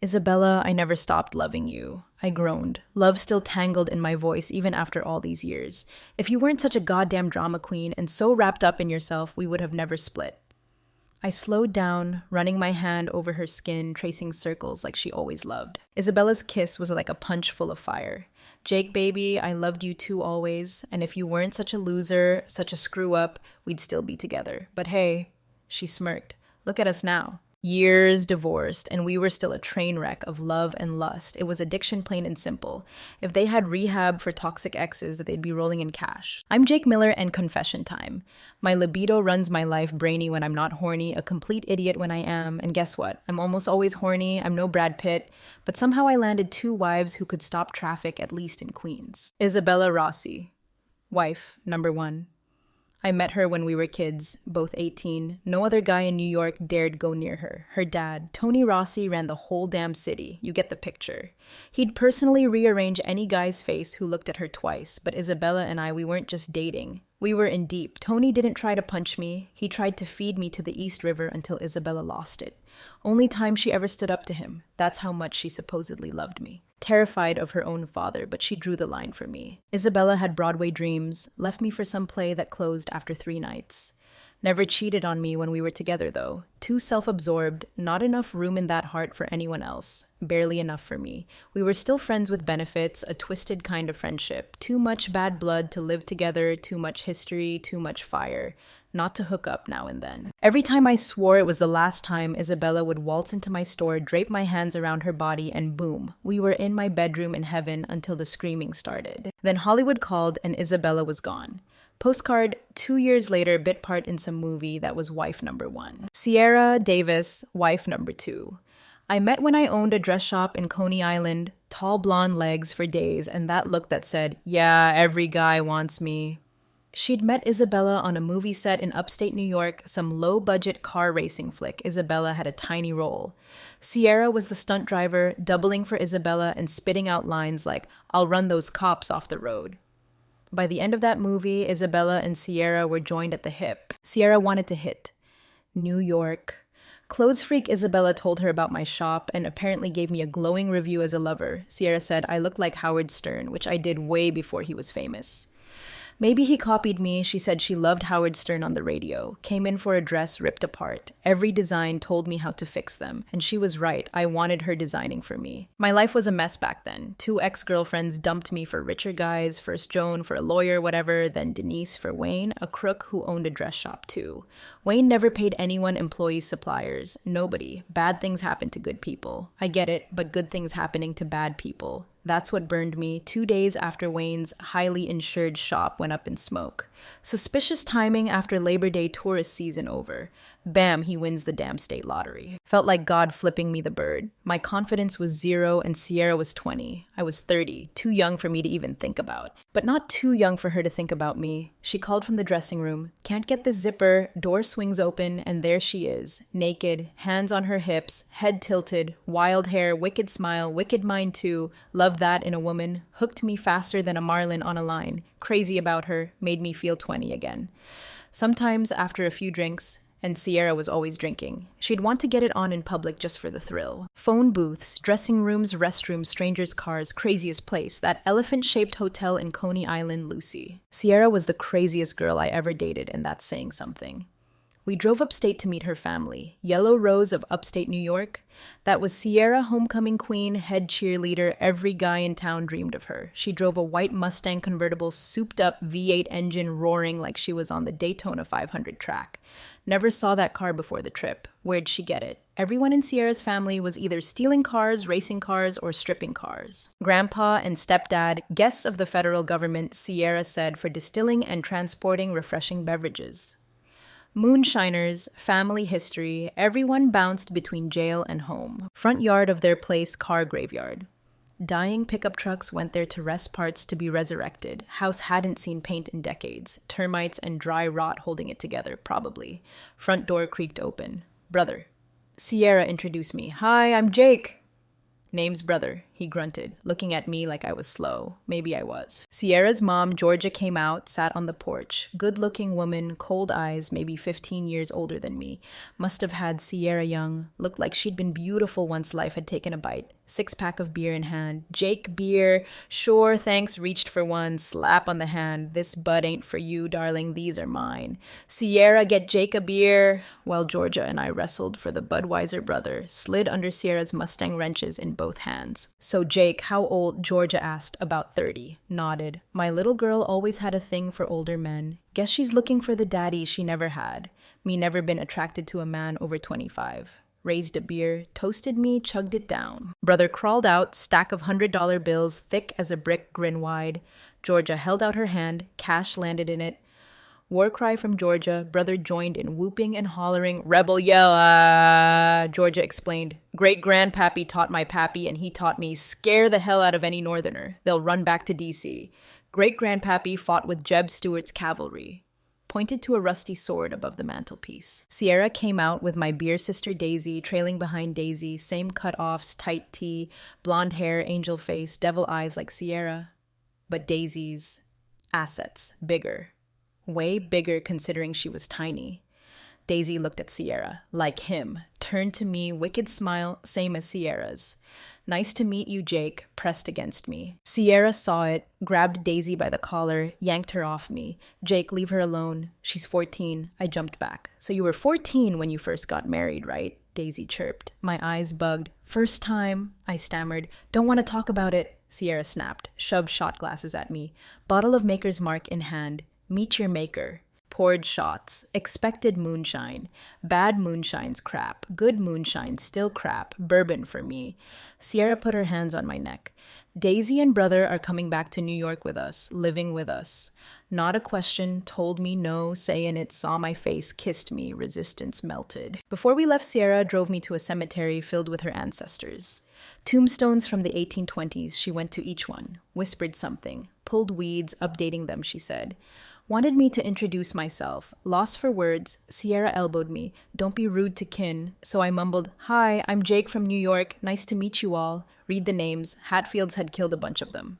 Isabella, I never stopped loving you. I groaned. Love still tangled in my voice even after all these years. If you weren't such a goddamn drama queen and so wrapped up in yourself, we would have never split. I slowed down, running my hand over her skin, tracing circles like she always loved. Isabella's kiss was like a punch full of fire. Jake, baby, I loved you too always, and if you weren't such a loser, such a screw-up, we'd still be together. But hey, she smirked. Look at us now. Years divorced, and we were still a train wreck of love and lust. It was addiction, plain and simple. If they had rehab for toxic exes, that they'd be rolling in cash. I'm Jake Miller, and confession time. My libido runs my life brainy when I'm not horny, a complete idiot when I am, and guess what? I'm almost always horny, I'm no Brad Pitt, but somehow I landed 2 wives who could stop traffic, at least in Queens. Isabella Rossi, wife number 1. I met her when we were kids, both 18. No other guy in New York dared go near her. Her dad, Tony Rossi, ran the whole damn city. You get the picture. He'd personally rearrange any guy's face who looked at her twice, but Isabella and I, we weren't just dating. We were in deep. Tony didn't try to punch me. He tried to feed me to the East River until Isabella lost it. Only time she ever stood up to him. That's how much she supposedly loved me. Terrified of her own father, but she drew the line for me. Isabella had Broadway dreams, left me for some play that closed after 3 nights. Never cheated on me when we were together, though. Too self-absorbed, not enough room in that heart for anyone else. Barely enough for me. We were still friends with benefits, a twisted kind of friendship. Too much bad blood to live together, too much history, too much fire. Not to hook up now and then. Every time I swore it was the last time, Isabella would waltz into my store, drape my hands around her body, and boom, we were in my bedroom in heaven until the screaming started. Then Hollywood called and Isabella was gone. Postcard, 2 years later, bit part in some movie that was wife number 1. Sierra Davis, wife number 2. I met when I owned a dress shop in Coney Island, tall blonde legs for days, and that look that said, yeah, every guy wants me. She'd met Isabella on a movie set in upstate New York, some low-budget car racing flick. Isabella had a tiny role. Sierra was the stunt driver, doubling for Isabella and spitting out lines like, I'll run those cops off the road. By the end of that movie, Isabella and Sierra were joined at the hip. Sierra wanted to hit New York. Clothes freak Isabella told her about my shop and apparently gave me a glowing review as a lover. Sierra said I looked like Howard Stern, which I did way before he was famous. Maybe he copied me. She said she loved Howard Stern on the radio. Came in for a dress ripped apart. Every design told me how to fix them. And she was right. I wanted her designing for me. My life was a mess back then. 2 ex-girlfriends dumped me for richer guys. First Joan for a lawyer, whatever. Then Denise for Wayne, a crook who owned a dress shop too. Wayne never paid anyone, employees, suppliers. Nobody. Bad things happen to good people. I get it, but good things happening to bad people. That's what burned me 2 days after Wayne's highly insured shop went up in smoke. Suspicious timing after Labor Day tourist season over. Bam, he wins the damn state lottery. Felt like God flipping me the bird. My confidence was 0 and Sierra was 20. I was 30, too young for me to even think about. But not too young for her to think about me. She called from the dressing room. Can't get the zipper, door swings open, and there she is. Naked, hands on her hips, head tilted, wild hair, wicked smile, wicked mind too. Love that in a woman. Hooked me faster than a marlin on a line. Crazy about her, made me feel 20 again. Sometimes after a few drinks, and Sierra was always drinking, she'd want to get it on in public just for the thrill. Phone booths, dressing rooms, restrooms, strangers' cars, craziest place, that elephant-shaped hotel in Coney Island, Lucy. Sierra was the craziest girl I ever dated, and that's saying something. We drove upstate to meet her family. Yellow Rose of upstate New York. That was Sierra, homecoming queen, head cheerleader. Every guy in town dreamed of her. She drove a white Mustang convertible, souped-up V8 engine roaring like she was on the Daytona 500 track. Never saw that car before the trip. Where'd she get it? Everyone in Sierra's family was either stealing cars, racing cars, or stripping cars. Grandpa and stepdad, guests of the federal government, Sierra said, for distilling and transporting refreshing beverages. Moonshiners, family history, everyone bounced between jail and home. Front yard of their place, car graveyard. Dying pickup trucks went there to rest parts to be resurrected. House hadn't seen paint in decades. Termites and dry rot holding it together, probably. Front door creaked open. Brother. Sierra introduced me. Hi, I'm Jake. Name's brother. he grunted, looking at me like I was slow. Maybe I was. Sierra's mom, Georgia, came out, sat on the porch. Good-looking woman, cold eyes, maybe 15 years older than me. Must have had Sierra young. Looked like she'd been beautiful once life had taken a bite. Six-pack of beer in hand. Jake beer. Sure, thanks, reached for one. Slap on the hand. This bud ain't for you, darling. These are mine. Sierra, get Jake a beer. While Georgia and I wrestled for the Budweiser brother, slid under Sierra's Mustang wrenches in both hands. So Jake, how old? Georgia asked. About 30. Nodded. My little girl always had a thing for older men. Guess she's looking for the daddy she never had. Me never been attracted to a man over 25. Raised a beer, toasted me, chugged it down. Brother crawled out, stack of $100 bills, thick as a brick, grin wide. Georgia held out her hand, cash landed in it. War cry from Georgia, brother joined in whooping and hollering, rebel yell, ah! Georgia explained, great-grandpappy taught my pappy and he taught me, scare the hell out of any northerner. They'll run back to D.C. Great-grandpappy fought with Jeb Stuart's cavalry. Pointed to a rusty sword above the mantelpiece. Sierra came out with my beer sister Daisy, trailing behind Daisy, same cut-offs, tight tee, blonde hair, angel face, devil eyes like Sierra. But Daisy's assets, bigger. Way bigger considering she was tiny. Daisy looked at Sierra, like him, turned to me, wicked smile, same as Sierra's. Nice to meet you, Jake, pressed against me. Sierra saw it, grabbed Daisy by the collar, yanked her off me. Jake, leave her alone. She's 14. I jumped back. So you were 14 when you first got married, right? Daisy chirped. My eyes bugged. First time, I stammered. Don't want to talk about it. Sierra snapped, shoved shot glasses at me. Bottle of Maker's Mark in hand. Meet your maker. Poured shots. Expected moonshine. Bad moonshine's crap. Good moonshine still crap. Bourbon for me. Sierra put her hands on my neck. Daisy and brother are coming back to New York with us, living with us. Not a question, told me no, saying it, saw my face, kissed me, resistance melted. Before we left, Sierra drove me to a cemetery filled with her ancestors. Tombstones from the 1820s, she went to each one, whispered something, pulled weeds, updating them, she said. Wanted me to introduce myself. Lost for words, Sierra elbowed me. Don't be rude to kin. So I mumbled, hi, I'm Jake from New York. Nice to meet you all. Read the names. Hatfields had killed a bunch of them.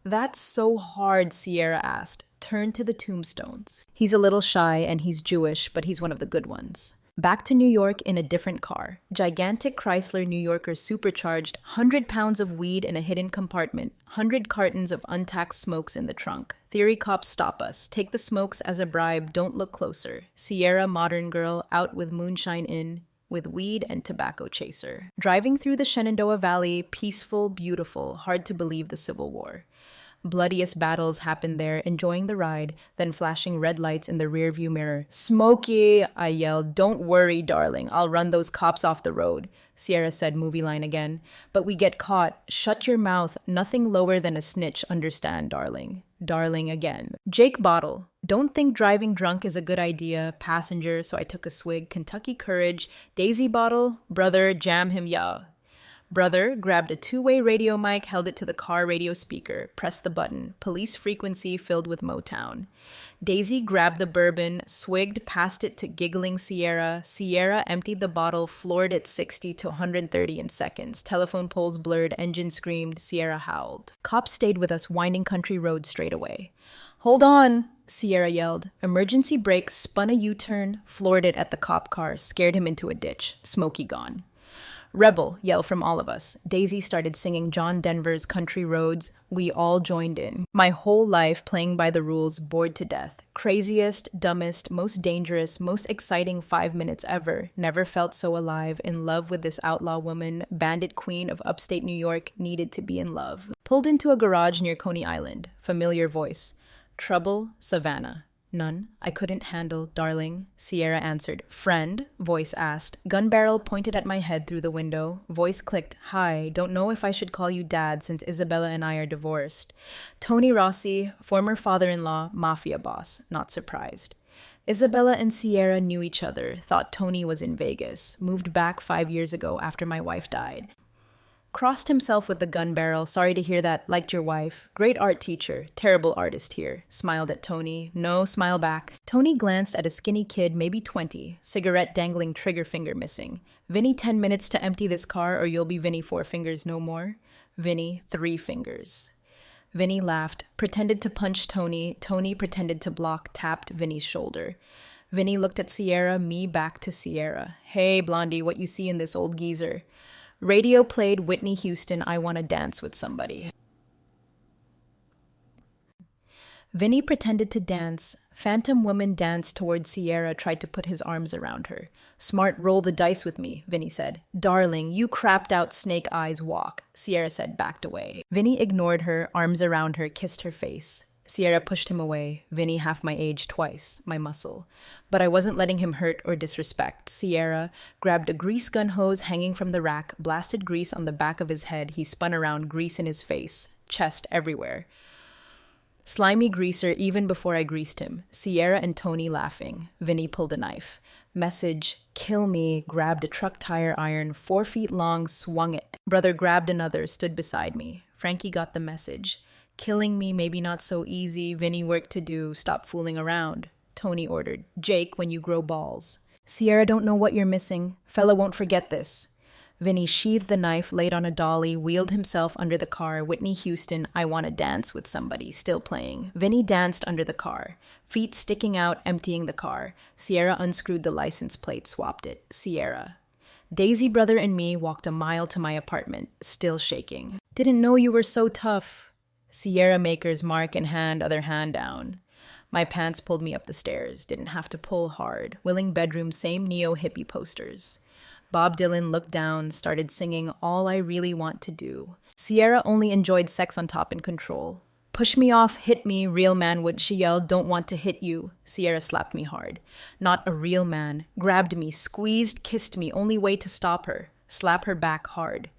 That's so hard, Sierra asked. Turned to the tombstones. He's a little shy and he's Jewish, but he's one of the good ones. Back to New York in a different car. Gigantic Chrysler New Yorker supercharged, 100 pounds of weed in a hidden compartment, 100 cartons of untaxed smokes in the trunk. Theory cops stop us. Take the smokes as a bribe, don't look closer. Sierra, modern girl, out with moonshine in, with weed and tobacco chaser. Driving through the Shenandoah Valley, peaceful, beautiful, hard to believe the Civil War. Bloodiest battles happened there, enjoying the ride, then flashing red lights in the rearview mirror. Smokey! I yelled. Don't worry, darling. I'll run those cops off the road. Sierra said, movie line again. But we get caught. Shut your mouth. Nothing lower than a snitch, understand, darling. Darling again. Jake bottle. Don't think driving drunk is a good idea. Passenger, so I took a swig. Kentucky courage. Daisy bottle. Brother, jam him, yeah. Brother grabbed a two-way radio mic, held it to the car radio speaker, pressed the button. Police frequency filled with Motown. Daisy grabbed the bourbon, swigged, passed it to giggling Sierra. Sierra emptied the bottle, floored at 60 to 130 in seconds. Telephone poles blurred, engine screamed, Sierra howled. Cops stayed with us, winding country roads straight away. Hold on, Sierra yelled. Emergency brake, spun a U-turn, floored it at the cop car, scared him into a ditch. Smokey gone. Rebel, yell from all of us. Daisy started singing John Denver's Country Roads. We all joined in. My whole life playing by the rules, bored to death. Craziest, dumbest, most dangerous, most exciting 5 minutes ever. Never felt so alive, in love with this outlaw woman, bandit queen of upstate New York, needed to be in love. Pulled into a garage near Coney Island. Familiar voice. Trouble, Savannah. None. I couldn't handle, darling. Sierra answered. Friend? Voice asked. Gun barrel pointed at my head through the window. Voice clicked. Hi. Don't know if I should call you dad since Isabella and I are divorced. Tony Rossi, former father-in-law, mafia boss. Not surprised. Isabella and Sierra knew each other. Thought Tony was in Vegas. Moved back 5 years ago after my wife died. Crossed himself with the gun barrel. Sorry to hear that. Liked your wife. Great art teacher. Terrible artist here. Smiled at Tony. No smile back. Tony glanced at a skinny kid, maybe 20. Cigarette dangling, trigger finger missing. Vinny, 10 minutes to empty this car or you'll be Vinny 4 fingers no more. Vinny, 3 fingers. Vinny laughed, pretended to punch Tony. Tony pretended to block, tapped Vinny's shoulder. Vinny looked at Sierra, me back to Sierra. Hey, Blondie, what you see in this old geezer? Radio played Whitney Houston, I Wanna Dance with Somebody. Vinny pretended to dance. Phantom woman danced toward Sierra, tried to put his arms around her. Smart, roll the dice with me, Vinny said. Darling, you crapped out snake eyes walk, Sierra said, backed away. Vinny ignored her, arms around her, kissed her face. Sierra pushed him away. Vinny, half my age, twice, my muscle. But I wasn't letting him hurt or disrespect. Sierra grabbed a grease gun hose hanging from the rack, blasted grease on the back of his head. He spun around, grease in his face, chest everywhere. Slimy greaser even before I greased him. Sierra and Tony laughing. Vinny pulled a knife. Message, kill me, grabbed a truck tire iron, 4 feet long, swung it. Brother grabbed another, stood beside me. Frankie got the message. Killing me, maybe not so easy. Vinny, work to do. Stop fooling around. Tony ordered. Jake, when you grow balls. Sierra, don't know what you're missing. Fella won't forget this. Vinny sheathed the knife, laid on a dolly, wheeled himself under the car. Whitney Houston, I Wanna Dance with Somebody, still playing. Vinny danced under the car, feet sticking out, emptying the car. Sierra unscrewed the license plate, swapped it. Sierra. Daisy, brother, and me walked a mile to my apartment, still shaking. Didn't know you were so tough. Sierra Maker's mark in hand, other hand down. My pants pulled me up the stairs, didn't have to pull hard. Willing bedroom, same neo-hippie posters. Bob Dylan looked down, started singing All I Really Want to Do. Sierra only enjoyed sex on top and control. Push me off, hit me, real man would, she yelled, don't want to hit you. Sierra slapped me hard. Not a real man. Grabbed me, squeezed, kissed me, only way to stop her. Slap her back hard.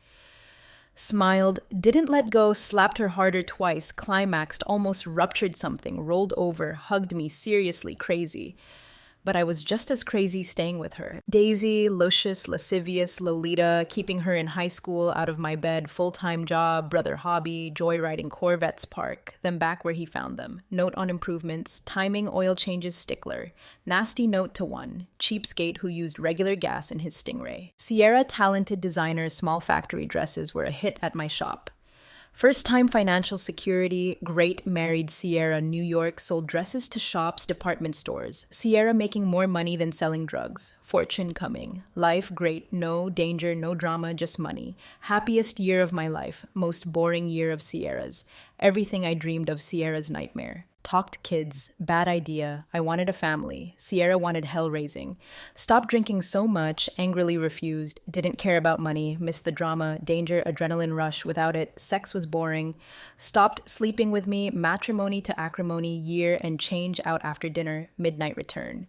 Smiled, didn't let go, slapped her harder twice, climaxed, almost ruptured something, rolled over, hugged me, seriously crazy. But I was just as crazy staying with her. Daisy, luscious, lascivious, Lolita, keeping her in high school, out of my bed, full-time job, brother hobby, joyriding Corvettes park, then back where he found them. Note on improvements, timing oil changes stickler. Nasty note to one, cheapskate who used regular gas in his Stingray. Sierra talented designer, small factory dresses were a hit at my shop. First-time financial security, great married Sierra, New York, sold dresses to shops, department stores. Sierra making more money than selling drugs. Fortune coming. Life great, no danger, no drama, just money. Happiest year of my life. Most boring year of Sierra's. Everything I dreamed of, Sierra's nightmare. Talked kids, bad idea. I wanted a family. Sierra wanted hell raising. Stopped drinking so much, angrily refused. Didn't care about money, missed the drama, danger, adrenaline rush. Without it, sex was boring. Stopped sleeping with me, matrimony to acrimony, year and change out after dinner, midnight return.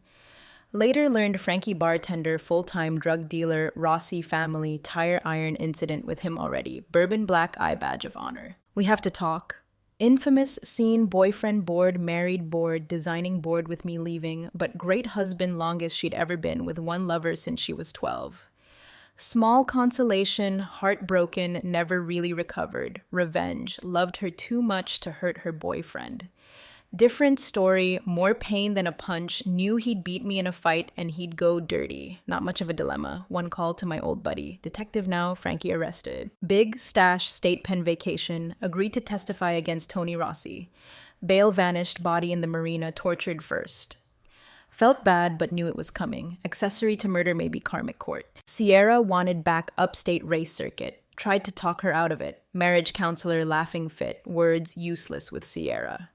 Later learned Frankie bartender, full-time drug dealer, Rossi family, tire iron incident with him already. Bourbon black eye badge of honor. We have to talk. Infamous scene, boyfriend bored, married bored, designing bored with me leaving, but great husband longest she'd ever been with one lover since she was 12. Small consolation, heartbroken, never really recovered. Revenge, loved her too much to hurt her boyfriend. Different story, more pain than a punch, knew he'd beat me in a fight and he'd go dirty. Not much of a dilemma. One call to my old buddy. Detective now, Frankie arrested. Big stash, state pen vacation, agreed to testify against Tony Rossi. Bail vanished, body in the marina, tortured first. Felt bad, but knew it was coming. Accessory to murder, maybe karmic court. Sierra wanted back upstate race circuit. Tried to talk her out of it. Marriage counselor laughing fit. Words useless with Sierra.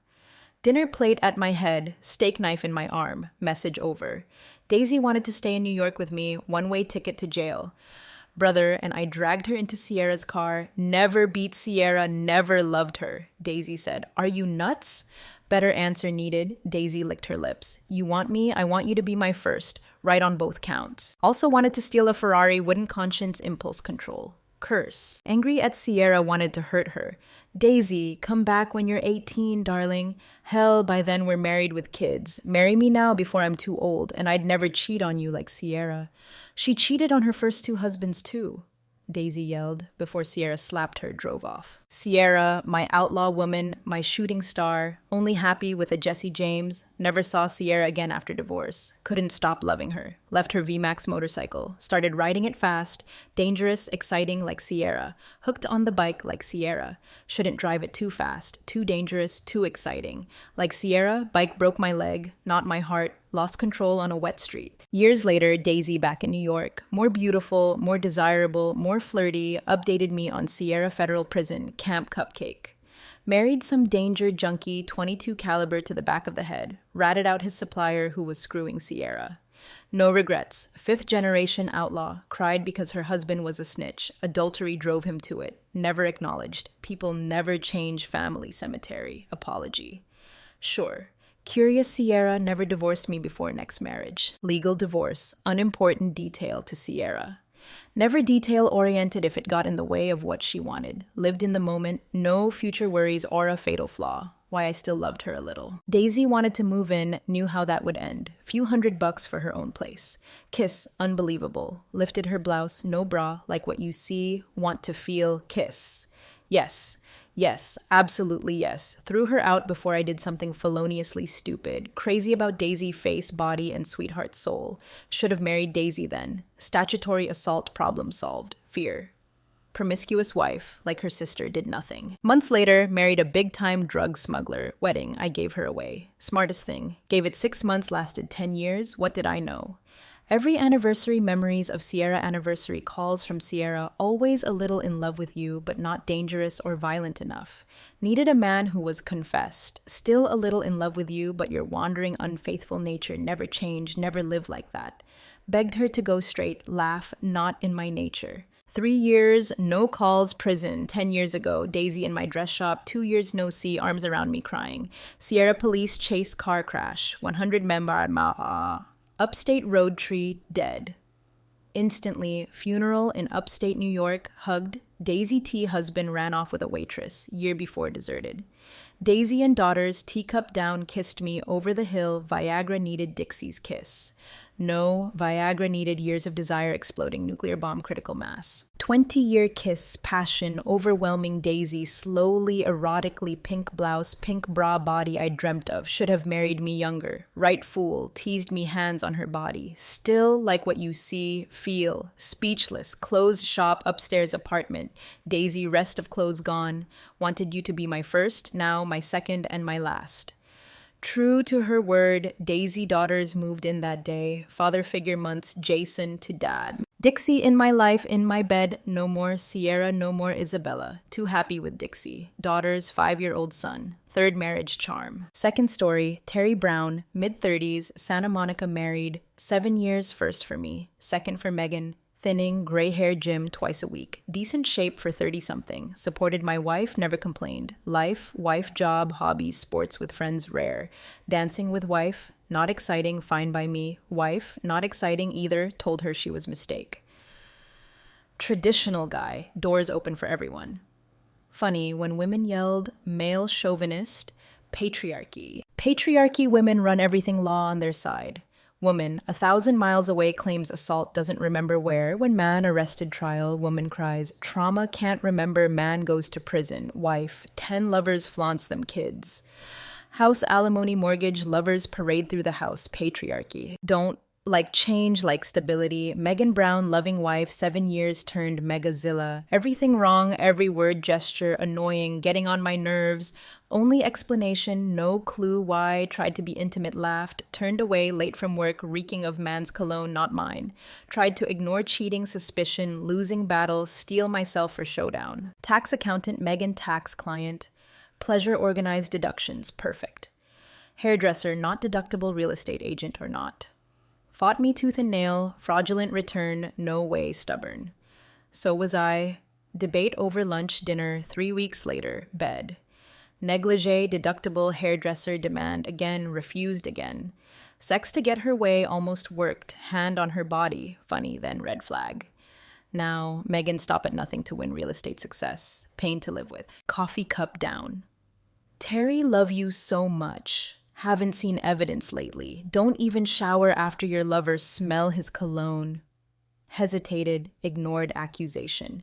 Dinner plate at my head, steak knife in my arm, message over. Daisy wanted to stay in New York with me, one-way ticket to jail. Brother, and I dragged her into Sierra's car. Never beat Sierra, never loved her. Daisy said, are you nuts? Better answer needed. Daisy licked her lips. You want me? I want you to be my first. Right on both counts. Also wanted to steal a Ferrari, wouldn't conscience, impulse control. Curse. Angry at Sierra, wanted to hurt her. Daisy, come back when you're 18, darling. Hell, by then we're married with kids. Marry me now before I'm too old, and I'd never cheat on you like Sierra. She cheated on her first 2 husbands too. Daisy yelled before Sierra slapped her, drove off. Sierra, my outlaw woman, my shooting star, only happy with a Jesse James, never saw Sierra again after divorce. Couldn't stop loving her. Left her VMAX motorcycle. Started riding it fast, dangerous, exciting like Sierra. Hooked on the bike like Sierra. Shouldn't drive it too fast, too dangerous, too exciting. Like Sierra, bike broke my leg, not my heart. Lost control on a wet street. Years later, Daisy back in New York, more beautiful, more desirable, more flirty, updated me on Sierra Federal Prison, Camp Cupcake. Married some danger junkie 22 caliber to the back of the head, ratted out his supplier who was screwing Sierra. No regrets. 5th generation outlaw, cried because her husband was a snitch. Adultery drove him to it. Never acknowledged. People never change family cemetery. Apology. Sure. Curious Sierra never divorced me before next marriage. Legal divorce, unimportant detail to Sierra. Never detail-oriented if it got in the way of what she wanted. Lived in the moment, no future worries or a fatal flaw. Why I still loved her a little. Daisy wanted to move in, knew how that would end. Few $100 for her own place. Kiss, unbelievable. Lifted her blouse, no bra, like what you see, want to feel, kiss. Yes. Yes, absolutely yes. Threw her out before I did something feloniously stupid. Crazy about Daisy face, body, and sweetheart soul. Should have married Daisy then. Statutory assault problem solved. Fear. Promiscuous wife, like her sister, did nothing. Months later, married a big-time drug smuggler. Wedding, I gave her away. Smartest thing. Gave it 6 months, lasted 10 years. What did I know? Every anniversary memories of Sierra anniversary calls from Sierra, always a little in love with you, but not dangerous or violent enough. Needed a man who was confessed, still a little in love with you, but your wandering, unfaithful nature never changed, never lived like that. Begged her to go straight, laugh, not in my nature. 3 years, no calls, prison. 10 years ago, Daisy in my dress shop. 2 years no see, arms around me crying. Sierra police chase car crash. 100 member. Upstate road tree, dead. Instantly, funeral in upstate New York, hugged. Daisy T. husband ran off with a waitress, year before deserted. Daisy and daughters, teacup down, kissed me over the hill. Viagra needed Dixie's kiss. No, Viagra needed years of desire exploding nuclear bomb critical mass. 20-year kiss, passion, overwhelming Daisy, slowly, erotically, pink blouse, pink bra body I dreamt of. Should have married me younger. Right fool, teased me hands on her body. Still like what you see, feel. Speechless, closed shop, upstairs apartment. Daisy, rest of clothes gone. Wanted you to be my first, now my second and my last. True to her word, Daisy daughters moved in that day. Father figure months, Jason to dad. Dixie in my life, in my bed, no more Sierra, no more Isabella. Too happy with Dixie. Daughters, 5-year-old son. 3rd marriage charm. Second story, Terry Brown, mid-30s, Santa Monica married. 7 years first for me. Second for Megan. Thinning, gray hair gym twice a week. Decent shape for 30-something. Supported my wife, never complained. Life, wife, job, hobbies, sports with friends, rare. Dancing with wife, not exciting, fine by me. Wife, not exciting either, told her she was mistake. Traditional guy, doors open for everyone. Funny, when women yelled, male chauvinist, patriarchy. Patriarchy women run everything law on their side. Woman, 1,000 miles away, claims assault, doesn't remember where. When man arrested trial, woman cries, trauma, can't remember, man goes to prison. Wife, 10 lovers flaunts them kids. House alimony mortgage, lovers parade through the house, patriarchy. Don't like change, like stability. Megan Brown, loving wife, 7 years turned megazilla. Everything wrong, every word, gesture, annoying, getting on my nerves. Only explanation, no clue why, tried to be intimate, laughed, turned away, late from work, reeking of man's cologne, not mine. Tried to ignore cheating, suspicion, losing battle, steel myself for showdown. Tax accountant, Megan tax client. Pleasure organized deductions, perfect. Hairdresser, not deductible, real estate agent or not. Fought me tooth and nail, fraudulent return, no way, stubborn. So was I. Debate over lunch, dinner, 3 weeks later, bed. Negligee, deductible, hairdresser, demand, again, refused again. Sex to get her way, almost worked, hand on her body, funny, then red flag. Now, Megan stop at nothing to win real estate success, pain to live with, coffee cup down. Terry, love you so much. Haven't seen evidence lately. Don't even shower after your lover, smell his cologne. hesitated, ignored accusation.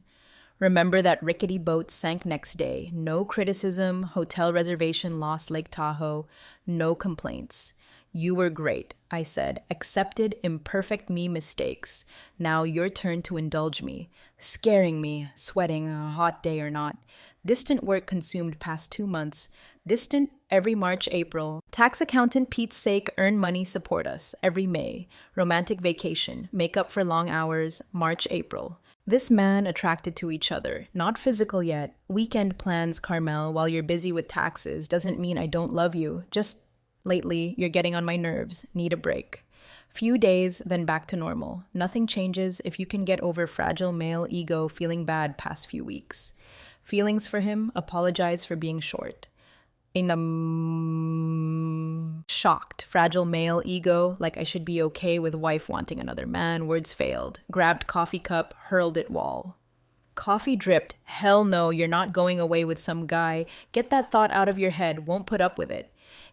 Remember that rickety boat sank next day. No criticism, hotel reservation lost Lake Tahoe, no complaints. You were great, I said. Accepted imperfect me mistakes. Now your turn to indulge me. Scaring me, sweating, a hot day or not. Distant work consumed past 2 months. Distant every March, April. Tax accountant Pete's sake, earn money, support us. Every May. Romantic vacation. Make up for long hours. March, April. This man attracted to each other. Not physical yet. Weekend plans, Carmel, while you're busy with taxes doesn't mean I don't love you. Just lately, you're getting on my nerves. Need a break. Few days, then back to normal. Nothing changes if you can get over fragile male ego feeling bad past few weeks. Feelings for him, apologize for being short. Shocked, fragile male ego, like I should be okay with wife wanting another man, words failed. Grabbed coffee cup, hurled it wall. Coffee dripped, hell no, you're not going away with some guy. Get that thought out of your head, won't put up with it.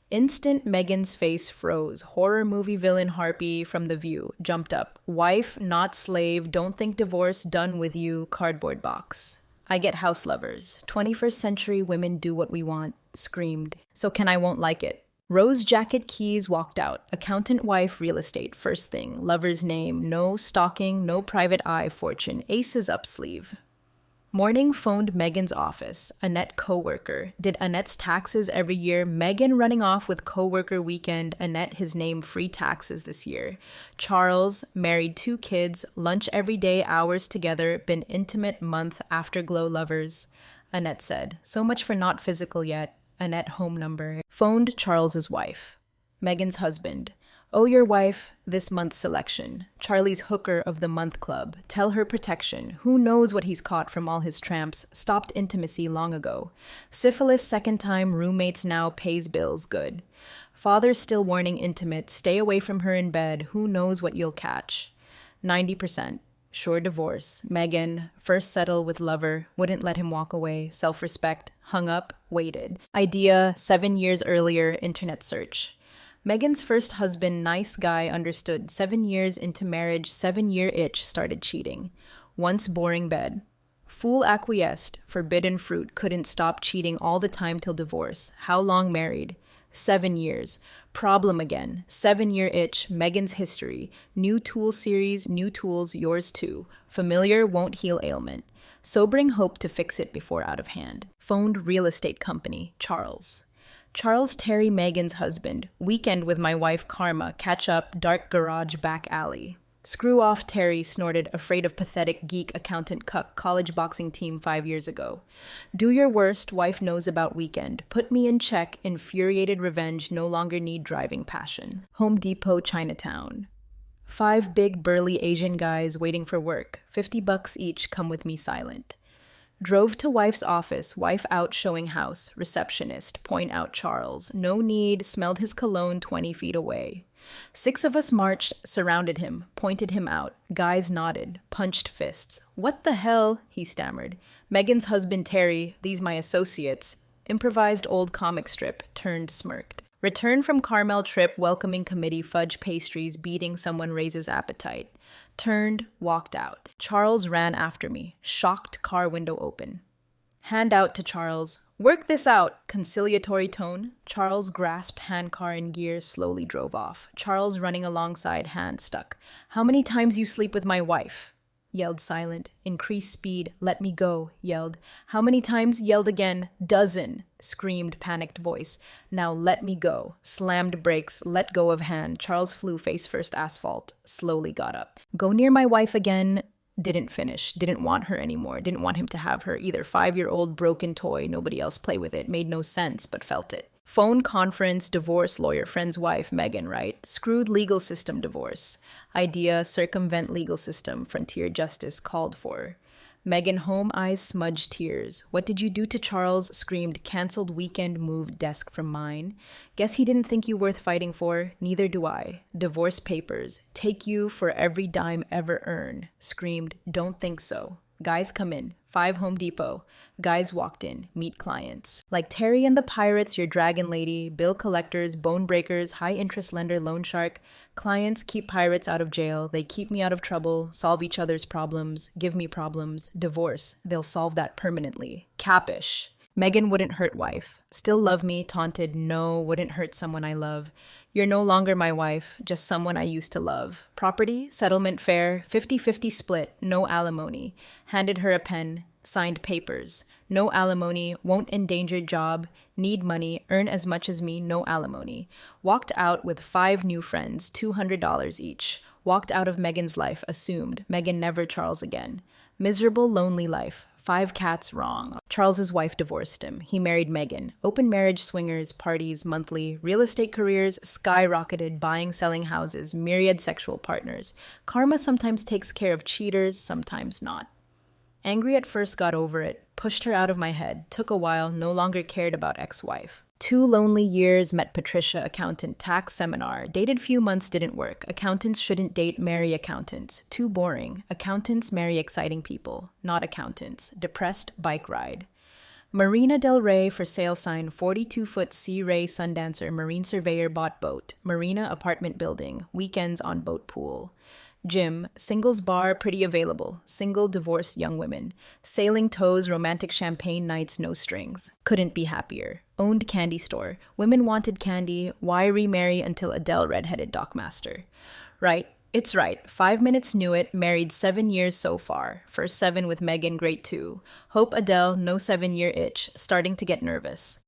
Instant Megan's face froze. Horror movie villain Harpy from The View jumped up. Wife, not slave, don't think divorce, done with you, cardboard box. I get house lovers. 21st century women do what we want, screamed. So can I won't like it. Rose jacket keys walked out. Accountant wife real estate, first thing. Lover's name, no stalking, no private eye fortune. Aces up sleeve. Morning phoned Megan's office. Annette co-worker. Did Annette's taxes every year. Megan running off with co-worker weekend. Annette his name free taxes this year. Charles married 2 kids. Lunch every day, hours together. Been intimate month. Afterglow lovers. Annette said. So much for not physical yet. Annette home number. Phoned Charles's wife. Megan's husband. Oh, your wife, this month's selection. Charlie's hooker of the month club. Tell her protection. Who knows what he's caught from all his tramps. Stopped intimacy long ago. Syphilis second time, roommates now, pays bills, good. Father still warning intimate. Stay away from her in bed. Who knows what you'll catch. 90%. Sure divorce. Megan, first settle with lover. Wouldn't let him walk away. Self-respect. Hung up. Waited. Idea, 7 years earlier, internet search. Megan's first husband, nice guy, understood. 7 years into marriage, 7-year itch, started cheating. Once boring bed. Fool acquiesced. Forbidden fruit. Couldn't stop cheating all the time till divorce. How long married? 7 years. Problem again. 7-year itch. Megan's history. New tool series. New tools. Yours too. Familiar won't heal ailment. Sobering hope to fix it before out of hand. Phoned real estate company. Charles. Charles Terry Megan's husband. Weekend with my wife Karma. Catch up. Dark garage back alley. Screw off Terry, snorted, afraid of pathetic geek accountant cuck college boxing team 5 years ago. Do your worst, wife knows about weekend. Put me in check, infuriated revenge, no longer need driving passion. Home Depot, Chinatown. 5 big burly Asian guys waiting for work. $50 each, come with me silent. Drove to wife's office, wife out showing house, receptionist, point out Charles. No need, smelled his cologne 20 feet away. 6 of us marched, surrounded him, pointed him out. Guys nodded, punched fists. What the hell? He stammered. Megan's husband Terry, these my associates. Improvised old comic strip, turned smirked. Return from Carmel trip, welcoming committee, fudge pastries, beating someone raises appetite. Turned, walked out. Charles ran after me, shocked car window open. Hand out to Charles. Work this out, conciliatory tone. Charles grasped handcar in gear, slowly drove off. Charles running alongside, hand stuck. How many times you sleep with my wife? Yelled silent. Increase speed. Let me go. Yelled. How many times? Yelled again. Dozen. Screamed panicked voice. Now let me go. Slammed brakes. Let go of hand. Charles flew face first asphalt. Slowly got up. Go near my wife again. Didn't finish. Didn't want her anymore. Didn't want him to have her either. 5-year-old broken toy. Nobody else play with it. Made no sense, but felt it. Phone conference, divorce lawyer, friend's wife, Megan, right? Screwed legal system divorce. Idea, circumvent legal system, frontier justice called for. Megan home, eyes smudged tears. What did you do to Charles? Screamed, canceled weekend, moved desk from mine. Guess he didn't think you worth fighting for. Neither do I. Divorce papers. Take you for every dime ever earned. Screamed, don't think so. Guys come in. 5 Home Depot. Guys walked in. Meet clients. Like Terry and the Pirates, your dragon lady, bill collectors, bone breakers, high interest lender, loan shark. Clients keep pirates out of jail. They keep me out of trouble, solve each other's problems, give me problems. Divorce. They'll solve that permanently. Capish. Megan wouldn't hurt wife. Still love me, taunted, no, wouldn't hurt someone I love. You're no longer my wife, just someone I used to love. Property, settlement fair, 50-50 split, no alimony. Handed her a pen, signed papers. No alimony, won't endanger job, need money, earn as much as me, no alimony. Walked out with 5 new friends, $200 each. Walked out of Megan's life, assumed Megan never Charles again. Miserable, lonely life. 5 cats wrong. Charles's wife divorced him. He married Megan. Open marriage, swingers, parties, monthly. Real estate careers skyrocketed, buying, selling houses, myriad sexual partners. Karma sometimes takes care of cheaters, sometimes not. Angry at first, got over it. Pushed her out of my head. Took a while, no longer cared about ex-wife. 2 lonely years, met Patricia, accountant, tax seminar. Dated few months, didn't work. Accountants shouldn't date, marry accountants. Too boring. Accountants marry exciting people, not accountants. Depressed, bike ride. Marina Del Rey for sale sign, 42-foot Sea Ray Sundancer, marine surveyor bought boat. Marina apartment building, weekends on boat pool. Gym, singles bar, pretty available. Single, divorced young women. Sailing toes, romantic champagne nights, no strings. Couldn't be happier. Owned candy store. Women wanted candy. Why remarry until Adele redheaded Dockmaster? Right. It's right. 5 minutes knew it. Married 7 years so far. First 7 with Megan, great too. Hope Adele, no 7-year itch. Starting to get nervous.